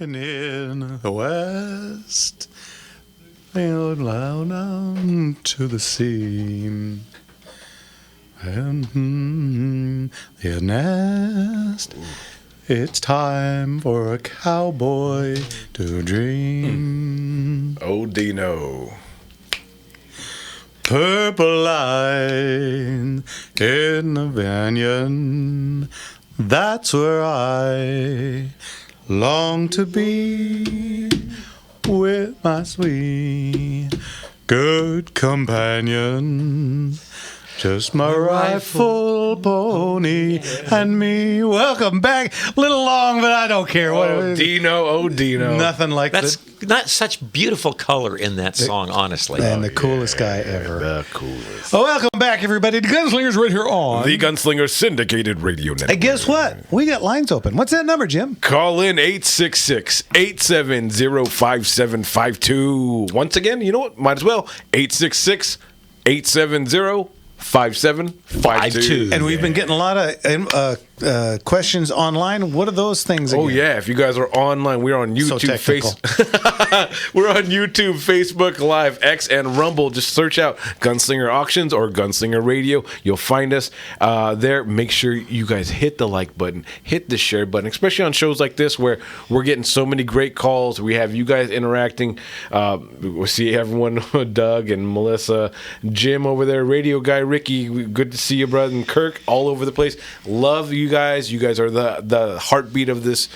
And in the west, sailed down to the sea. And the nest, it's time for a cowboy to dream. Oh, Dino. Purple line in the banyan, that's where I long to be with my sweet good companion. Just my rifle, pony, and me. Welcome back. A little long, but I don't care. Oh, Dino. Nothing like That's not such beautiful color in that song, honestly. And the coolest guy ever. The coolest. Oh, welcome back, everybody. The Gunslingers right here on The Gunslinger Syndicated Radio Network. Hey, guess what? We got lines open. What's that number, Jim? Call in 866-870-5752. Once again, you know what? Might as well. 866-870-5752. And we've been getting a lot of questions online. What are those things again? Oh, yeah. If you guys are online, we're on YouTube, we're on YouTube, Facebook Live, X, and Rumble. Just search out Gunslinger Auctions or Gunslinger Radio. You'll find us there. Make sure you guys hit the like button, hit the share button, especially on shows like this where we're getting so many great calls. We have you guys interacting. We'll see everyone, Doug and Melissa, Jim over there, radio guy, Ricky. Good to see you, brother, and Kirk all over the place. Love you guys. You guys are the heartbeat of this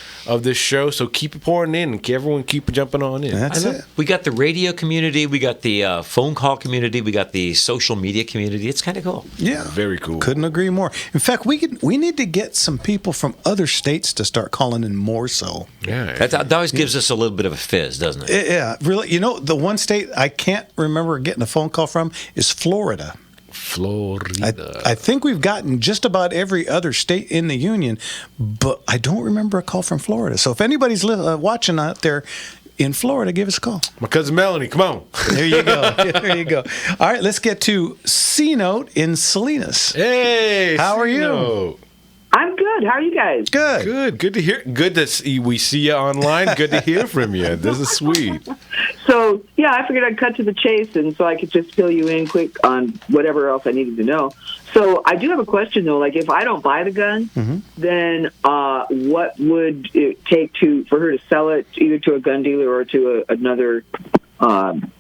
show. So keep it pouring in. Everyone keep jumping on in. That's it. We got the radio community. We got the phone call community. We got the social media community. It's kind of cool. Yeah, very cool. Couldn't agree more. In fact, we need to get some people from other states to start calling in more. So yeah, that always gives us a little bit of a fizz, doesn't it? Yeah, really. You know, the one state I can't remember getting a phone call from is Florida. I think we've gotten just about every other state in the union, but I don't remember a call from Florida. So if anybody's watching out there in Florida, give us a call. My cousin Melanie, come on. There you go. There you go. All right, let's get to C-Note in Salinas. Hey, how are you? I'm good. How are you guys? Good. Good to hear. Good to see. We see you online. Good to hear from you. This is sweet. So, yeah, I figured I'd cut to the chase, and so I could just fill you in quick on whatever else I needed to know. So I do have a question, though. Like, if I don't buy the gun, then what would it take for her to sell it either to a gun dealer or to another gun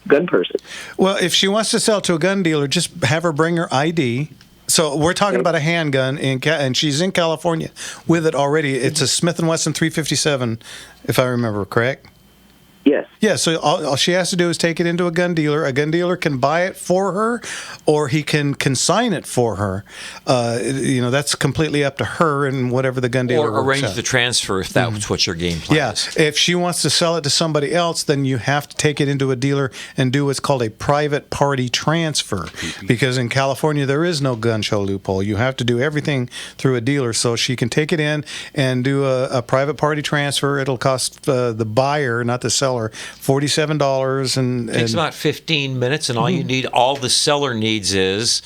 person? Well, if she wants to sell to a gun dealer, just have her bring her ID. So we're talking about a handgun, and she's in California with it already. It's a Smith & Wesson 357, if I remember correct. Yes. Yeah, so all she has to do is take it into a gun dealer. A gun dealer can buy it for her, or he can consign it for her. That's completely up to her and whatever the gun dealer or arrange works out. the transfer if that's what your game plan is. If she wants to sell it to somebody else, then you have to take it into a dealer and do what's called a private party transfer. Because in California, there is no gun show loophole. You have to do everything through a dealer. So she can take it in and do a private party transfer. It'll cost the buyer, not the seller, $47. And takes about 15 minutes, and all the seller needs is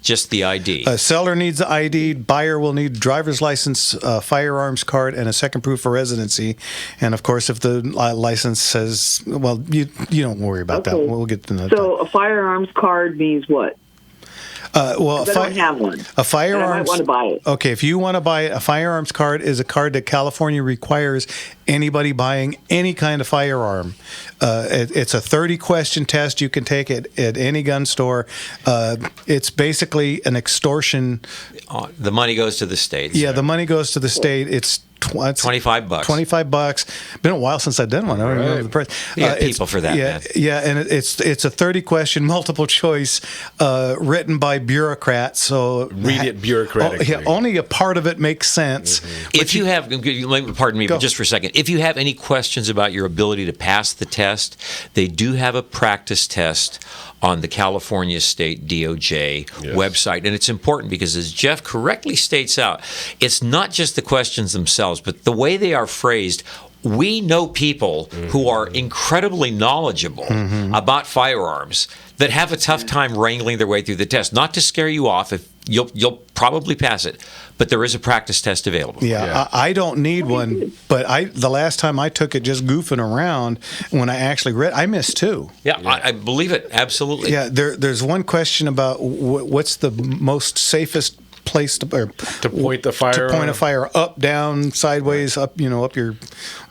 just the ID. A seller needs the ID. Buyer will need driver's license, firearms card, and a second proof of residency. And of course, if the license says, well, you don't worry about that. We'll get to that. So a firearms card means what? I don't have one. A firearms. I might want to buy it. Okay, if you want to buy it, a firearms card is a card that California requires anybody buying any kind of firearm. It's a 30-question test you can take at any gun store. It's basically an extortion. The money goes to the states. Yeah, the money goes to the state. It's $25. $25. Been a while since I've done one. I don't remember the price. People for that. Yeah, yeah, and it's a 30-question multiple choice written by bureaucrats. So read it bureaucratically. Only a part of it makes sense. If you have, pardon me, but just for a second, if you have any questions about your ability to pass the test, they do have a practice test on the California State DOJ website. And it's important because, as Jeff correctly states out, it's not just the questions themselves, but the way they are phrased. We know people who are incredibly knowledgeable about firearms that have a tough time wrangling their way through the test. Not to scare you off. If you'll probably pass it. But there is a practice test available. Yeah. I don't need one, but the last time I took it just goofing around, when I actually read, I missed 2. Yeah, I believe it. Absolutely. Yeah, there's one question about what's the most safest place to point the fire, to point a fire up, down, sideways, up, up your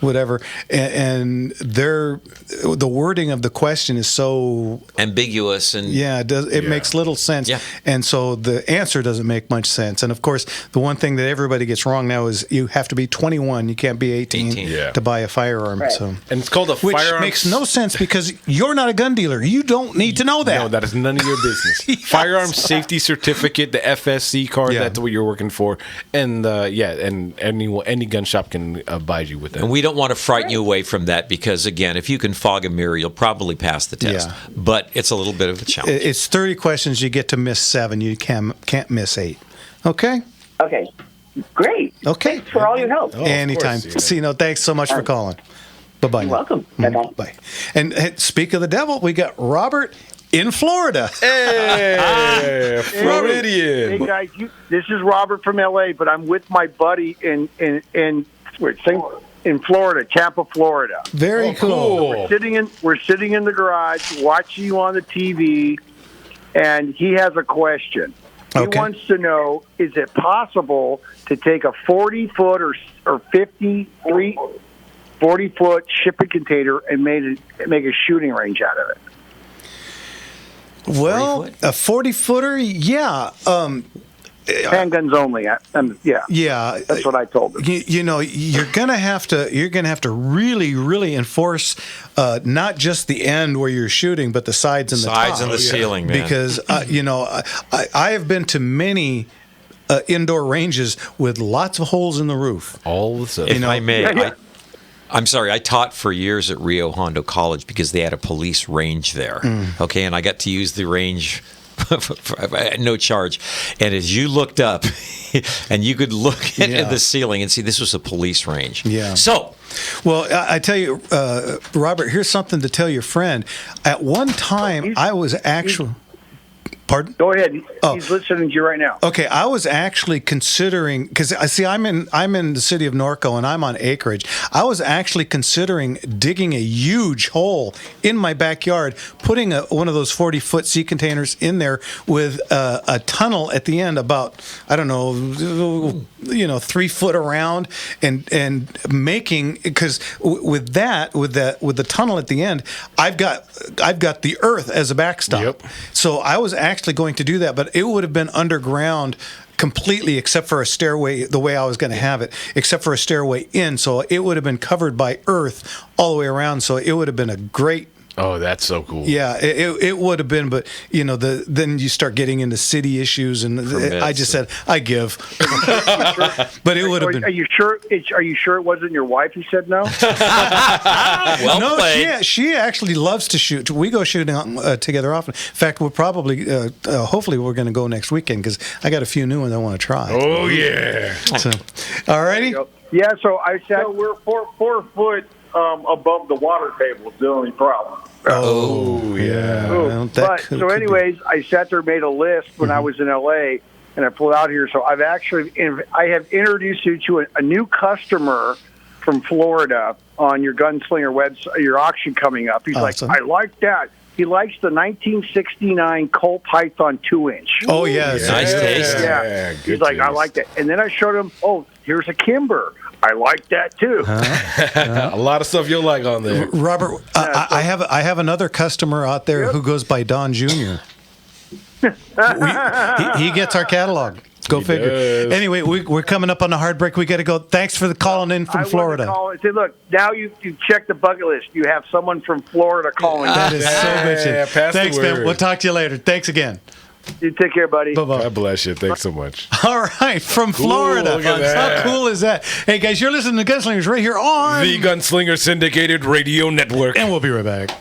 whatever, and the wording of the question is so ambiguous, and it makes little sense, and so the answer doesn't make much sense. And of course, the one thing that everybody gets wrong now is you have to be 21, you can't be 18. To buy a firearm. Right. So, and it's called a firearm, which makes no sense because you're not a gun dealer. You don't need to know that. No, that is none of your business. Yes. Firearm safety certificate, the FSC card. That's what you're working for, and and any gun shop can abide you with that. And we don't want to frighten you away from that because, again, if you can fog a mirror, you'll probably pass the test. Yeah. But it's a little bit of a challenge. It's 30 questions. You get to miss 7. You can't miss 8. Okay. Okay. Great. Okay. Thanks for all your help. Anytime. Thanks so much for calling. Bye-bye. You're welcome. Bye-bye. Bye. And speak of the devil, we got Robert in Florida. Hey, Floridian. Hey guys, this is Robert from LA, but I'm with my buddy in Florida, Tampa, Florida. Very cool. We're sitting in the garage watching you on the TV, and he has a question. He wants to know: is it possible to take a 40-foot or 40-foot shipping container and make a shooting range out of it? Well, a 40-footer, yeah. Handguns only. Yeah, that's what I told them. You're gonna have to really, really enforce not just the end where you're shooting, but the sides and the top. And the ceiling, man. Because I have been to many indoor ranges with lots of holes in the roof. All of a sudden, if I may. I'm sorry, I taught for years at Rio Hondo College because they had a police range there. Okay, and I got to use the range at no charge. And as you looked up, and you could look at the ceiling and see this was a police range. Yeah. So, well, I tell you, Robert, here's something to tell your friend. At one time, I was actually... Pardon? Go ahead. He's listening to you right now. Okay, I was actually considering, because I see I'm in the city of Norco and I'm on acreage. I was actually considering digging a huge hole in my backyard, putting one of those 40-foot sea containers in there with a tunnel at the end, about 3 foot around, and making, because with the tunnel at the end, I've got the earth as a backstop. Yep. So I was actually going to do that, but it would have been underground completely, except for a stairway, the way I was going to have it, except for a stairway in. So it would have been covered by earth all the way around. So it would have been a great... Oh, that's so cool. Yeah, it would have been, but then you start getting into city issues, and I just said I give. But it would have been. Are you sure? Are you sure it wasn't your wife who said no? Well played. She actually loves to shoot. We go shooting together often. In fact, we'll probably, hopefully, we're going to go next weekend because I got a few new ones I want to try. Oh yeah. So, all righty. Yeah. So I said we're 4 foot above the water table is the only problem. Oh yeah. Anyways, I sat there, made a list when I was in LA, and I pulled out here. So I have introduced you to a new customer from Florida on your Gunslinger website, your auction coming up. He's awesome. like, I like that. He likes the 1969 Colt Python 2-inch. Oh yes, nice taste. Yeah, he's like, I like that. And then I showed him, here's a Kimber. I like that too. A lot of stuff you'll like on there, Robert. I have another customer out there who goes by Don Jr. he gets our catalog. Go figure. Does. Anyway, we're coming up on the hard break. We got to go. Thanks for calling in from Florida. I want to call and say, look, now you check the bucket list. You have someone from Florida calling. That is so good. Thanks, man. We'll talk to you later. Thanks again. You take care, buddy. Bye-bye. God bless you. Thanks so much. All right, from Florida. Look at that. How cool is that? Hey, guys, you're listening to Gunslingers right here on the Gunslinger Syndicated Radio Network. And we'll be right back.